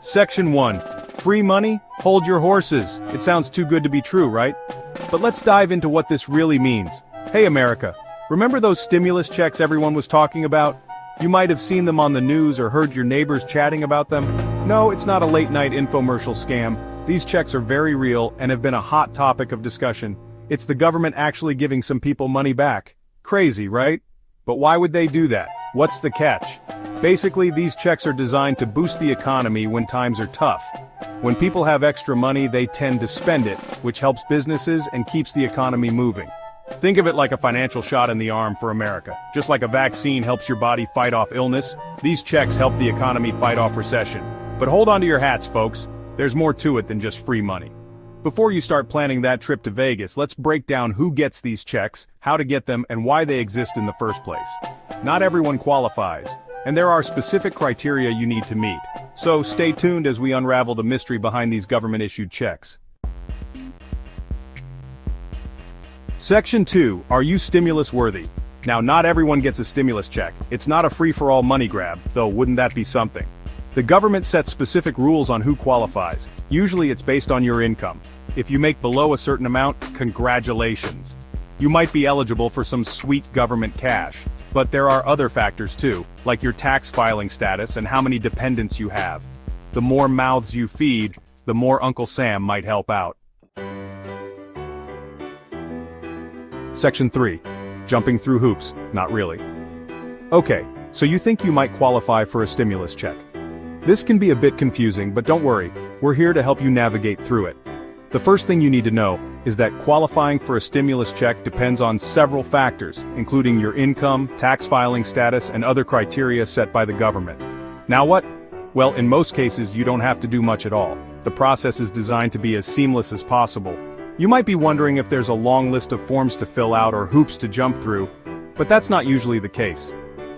Section 1. Free money? Hold your horses. It sounds too good to be true, right? But let's dive into what this really means. Hey America, remember those stimulus checks everyone was talking about? You might have seen them on the news or heard your neighbors chatting about them. No, it's not a late-night infomercial scam. These checks are very real and have been a hot topic of discussion. It's the government actually giving some people money back. Crazy, right? But why would they do that? What's the catch? Basically, these checks are designed to boost the economy when times are tough. When people have extra money, they tend to spend it, which helps businesses and keeps the economy moving. Think of it like a financial shot in the arm for America. Just like a vaccine helps your body fight off illness, these checks help the economy fight off recession. But hold on to your hats, folks. There's more to it than just free money. Before you start planning that trip to Vegas, let's break down who gets these checks, how to get them, and why they exist in the first place. Not everyone qualifies, and there are specific criteria you need to meet. So stay tuned as we unravel the mystery behind these government-issued checks. Section 2. Are you stimulus worthy? Now, not everyone gets a stimulus check. It's not a free-for-all money grab, though wouldn't that be something? The government sets specific rules on who qualifies. Usually it's based on your income. If you make below a certain amount, congratulations. You might be eligible for some sweet government cash. But there are other factors too, like your tax filing status and how many dependents you have. The more mouths you feed, the more Uncle Sam might help out. Section 3. Jumping through hoops. Not really. Okay, so you think you might qualify for a stimulus check. This can be a bit confusing, but don't worry, we're here to help you navigate through it. The first thing you need to know is that qualifying for a stimulus check depends on several factors, including your income, tax filing status, and other criteria set by the government. Now what? Well, in most cases, you don't have to do much at all. The process is designed to be as seamless as possible. You might be wondering if there's a long list of forms to fill out or hoops to jump through, but that's not usually the case.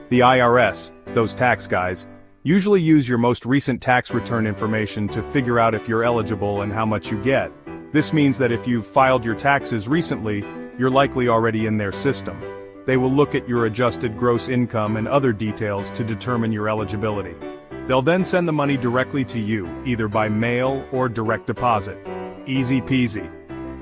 The IRS, those tax guys, usually use your most recent tax return information to figure out if you're eligible and how much you get. This means that if you've filed your taxes recently, you're likely already in their system. They will look at your adjusted gross income and other details to determine your eligibility. They'll then send the money directly to you, either by mail or direct deposit. Easy peasy.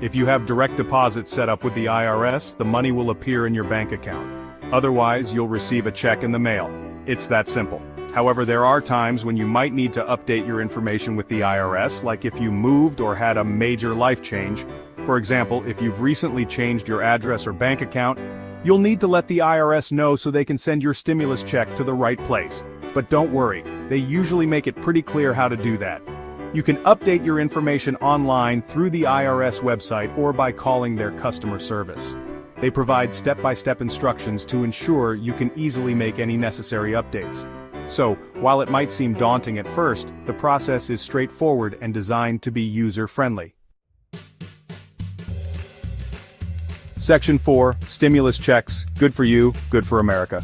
If you have direct deposit set up with the IRS, the money will appear in your bank account. Otherwise, you'll receive a check in the mail. It's that simple. However, there are times when you might need to update your information with the IRS, like if you moved or had a major life change. For example, if you've recently changed your address or bank account, you'll need to let the IRS know so they can send your stimulus check to the right place. But don't worry, they usually make it pretty clear how to do that. You can update your information online through the IRS website or by calling their customer service. They provide step-by-step instructions to ensure you can easily make any necessary updates. So, while it might seem daunting at first, the process is straightforward and designed to be user-friendly. Section 4. Stimulus checks. Good for you, good for America.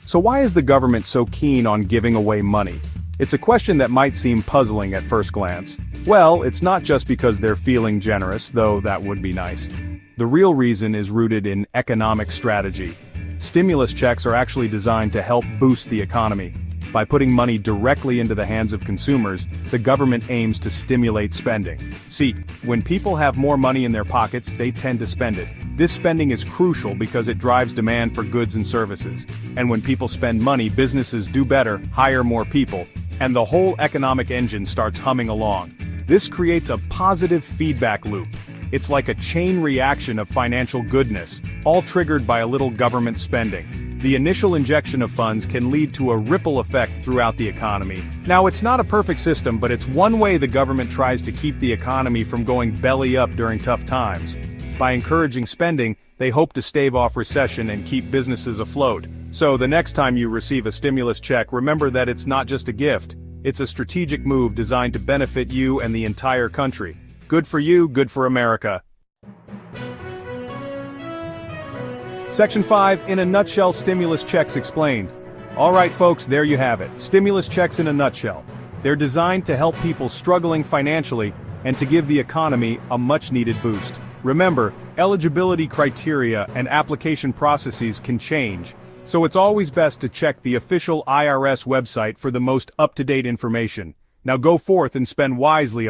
So why is the government so keen on giving away money? It's a question that might seem puzzling at first glance. Well, it's not just because they're feeling generous, though that would be nice. The real reason is rooted in economic strategy. Stimulus checks are actually designed to help boost the economy. By putting money directly into the hands of consumers, the government aims to stimulate spending. See, when people have more money in their pockets, they tend to spend it. This spending is crucial because it drives demand for goods and services. And when people spend money, businesses do better, hire more people, and the whole economic engine starts humming along. This creates a positive feedback loop. It's like a chain reaction of financial goodness, all triggered by a little government spending. The initial injection of funds can lead to a ripple effect throughout the economy. Now, it's not a perfect system, but it's one way the government tries to keep the economy from going belly up during tough times. By encouraging spending, they hope to stave off recession and keep businesses afloat. So the next time you receive a stimulus check, remember that it's not just a gift. It's a strategic move designed to benefit you and the entire country. Good for you, good for America. Section 5, in a nutshell, stimulus checks explained. Alright folks, there you have it. Stimulus checks in a nutshell. They're designed to help people struggling financially and to give the economy a much-needed boost. Remember, eligibility criteria and application processes can change, so it's always best to check the official IRS website for the most up-to-date information. Now go forth and spend wisely.